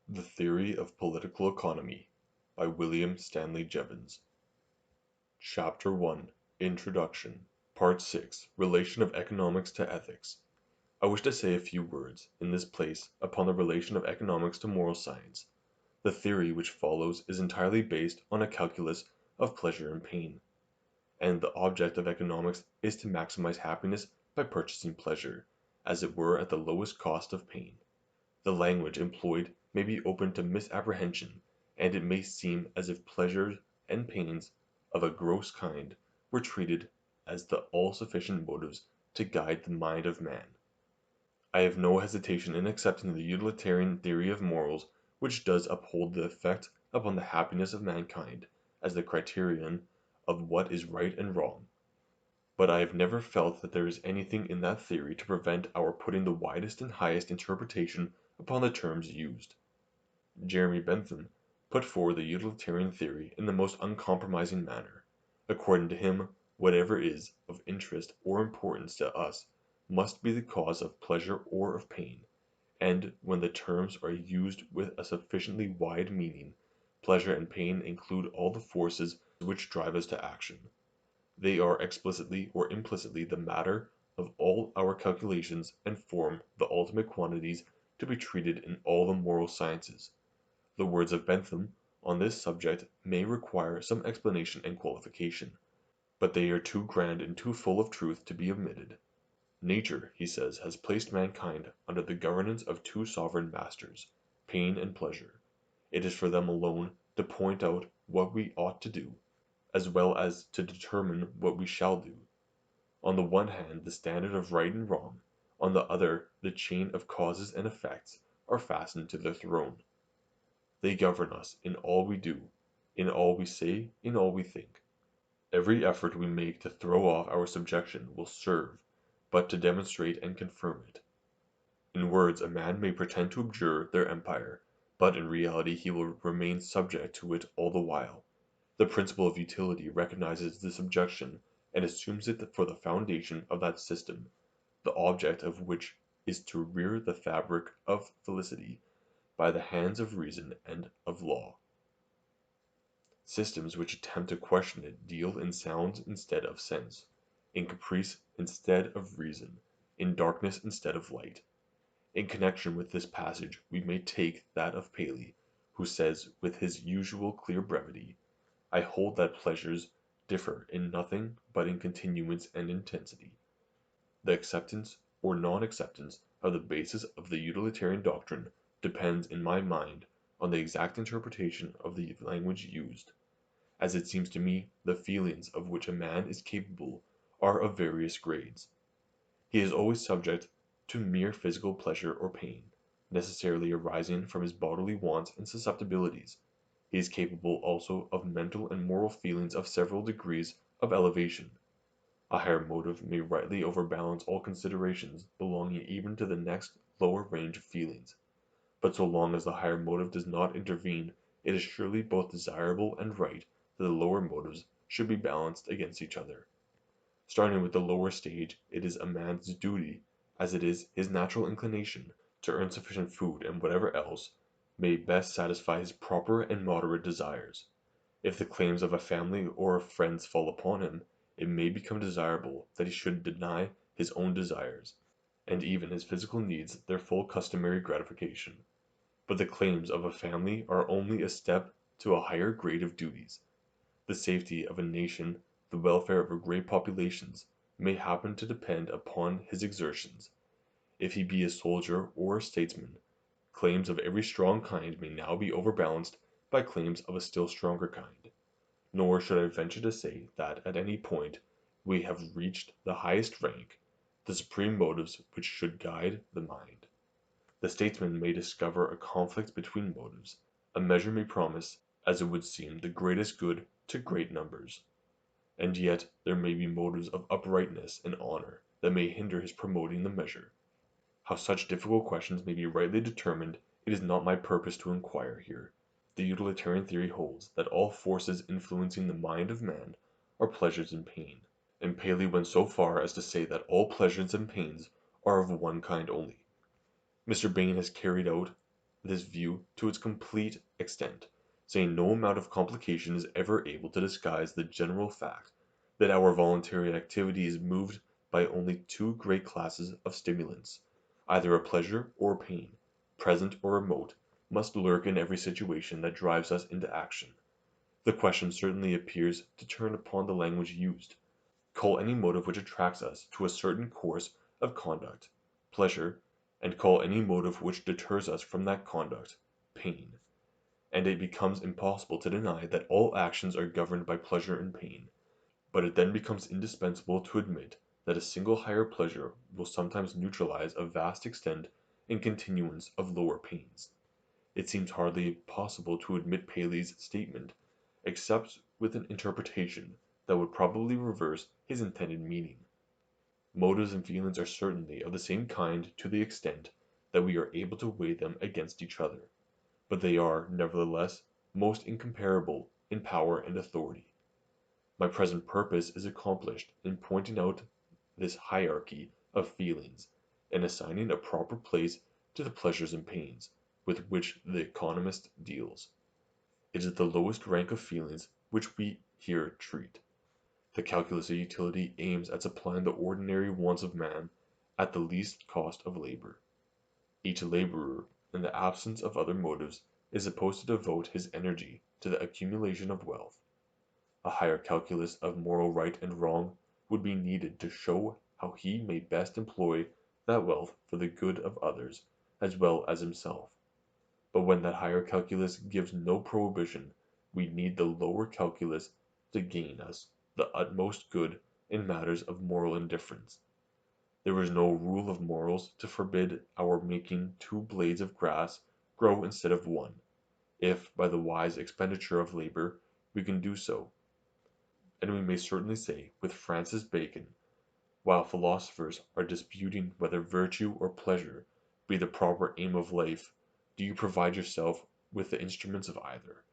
The Theory of Political Economy by William Stanley Jevons. Chapter 1 Introduction Part 6 Relation of Economics to Ethics. I wish to say a few words, in this place, upon the relation of economics to moral science. The theory which follows is entirely based on a calculus of pleasure and pain, and the object of economics is to maximize happiness by purchasing pleasure, as it were at the lowest cost of pain. The language employed may be open to misapprehension, and it may seem as if pleasures and pains of a gross kind were treated as the all-sufficient motives to guide the mind of man. I have no hesitation in accepting the utilitarian theory of morals which does uphold the effect upon the happiness of mankind as the criterion of what is right and wrong. But I have never felt that there is anything in that theory to prevent our putting the widest and highest interpretation upon the terms used. Jeremy Bentham put forward the utilitarian theory in the most uncompromising manner. According to him, whatever is of interest or importance to us must be the cause of pleasure or of pain, and when the terms are used with a sufficiently wide meaning, pleasure and pain include all the forces which drive us to action. They are explicitly or implicitly the matter of all our calculations and form the ultimate quantities to be treated in all the moral sciences. The words of Bentham on this subject may require some explanation and qualification, but they are too grand and too full of truth to be omitted. Nature, he says, has placed mankind under the governance of two sovereign masters, pain and pleasure. It is for them alone to point out what we ought to do, as well as to determine what we shall do. On the one hand the standard of right and wrong, on the other the chain of causes and effects, are fastened to their throne. They govern us in all we do, in all we say, in all we think. Every effort we make to throw off our subjection will serve but to demonstrate and confirm it. In words a man may pretend to abjure their empire, but in reality he will remain subject to it all the while. The principle of utility recognizes this subjection and assumes it for the foundation of that system, the object of which is to rear the fabric of felicity by the hands of reason and of law. Systems which attempt to question it deal in sounds instead of sense, in caprice instead of reason, in darkness instead of light. In connection with this passage we may take that of Paley, who says with his usual clear brevity, "I hold that pleasures differ in nothing but in continuance and intensity." The acceptance or non-acceptance of the basis of the utilitarian doctrine depends in my mind on the exact interpretation of the language used. As it seems to me, the feelings of which a man is capable are of various grades. He is always subject to mere physical pleasure or pain, necessarily arising from his bodily wants and susceptibilities. He is capable also of mental and moral feelings of several degrees of elevation. A higher motive may rightly overbalance all considerations belonging even to the next lower range of feelings, but so long as the higher motive does not intervene, it is surely both desirable and right that the lower motives should be balanced against each other. Starting with the lower stage, it is a man's duty, as it is his natural inclination, to earn sufficient food and whatever else may best satisfy his proper and moderate desires. If the claims of a family or of friends fall upon him, it may become desirable that he should deny his own desires, and even his physical needs their full customary gratification. But the claims of a family are only a step to a higher grade of duties. The safety of a nation, the welfare of great populations, may happen to depend upon his exertions. If he be a soldier or a statesman, claims of every strong kind may now be overbalanced by claims of a still stronger kind. Nor should I venture to say that at any point we have reached the highest rank, the supreme motives which should guide the mind. The statesman may discover a conflict between motives. A measure may promise, as it would seem, the greatest good to great numbers, and yet there may be motives of uprightness and honor that may hinder his promoting the measure. How such difficult questions may be rightly determined it is not my purpose to inquire here. The utilitarian theory holds that all forces influencing the mind of man are pleasures and pain, and Paley went so far as to say that all pleasures and pains are of one kind only. Mr. Bain has carried out this view to its complete extent, saying no amount of complication is ever able to disguise the general fact that our voluntary activity is moved by only two great classes of stimulants, either a pleasure or a pain, present or remote, must lurk in every situation that drives us into action. The question certainly appears to turn upon the language used. Call any motive which attracts us to a certain course of conduct, pleasure, and call any motive which deters us from that conduct, pain, and it becomes impossible to deny that all actions are governed by pleasure and pain. But it then becomes indispensable to admit that a single higher pleasure will sometimes neutralize a vast extent and continuance of lower pains. It seems hardly possible to admit Paley's statement, except with an interpretation that would probably reverse his intended meaning. Motives and feelings are certainly of the same kind to the extent that we are able to weigh them against each other, but they are, nevertheless, most incomparable in power and authority. My present purpose is accomplished in pointing out this hierarchy of feelings, and assigning a proper place to the pleasures and pains with which the economist deals. It is the lowest rank of feelings which we here treat. The calculus of utility aims at supplying the ordinary wants of man at the least cost of labor. Each laborer, in the absence of other motives, is supposed to devote his energy to the accumulation of wealth. A higher calculus of moral right and wrong would be needed to show how he may best employ that wealth for the good of others as well as himself. But when that higher calculus gives no prohibition, we need the lower calculus to gain us the utmost good in matters of moral indifference. There is no rule of morals to forbid our making two blades of grass grow instead of one, if by the wise expenditure of labor we can do so. And we may certainly say with Francis Bacon, while philosophers are disputing whether virtue or pleasure be the proper aim of life, do you provide yourself with the instruments of either,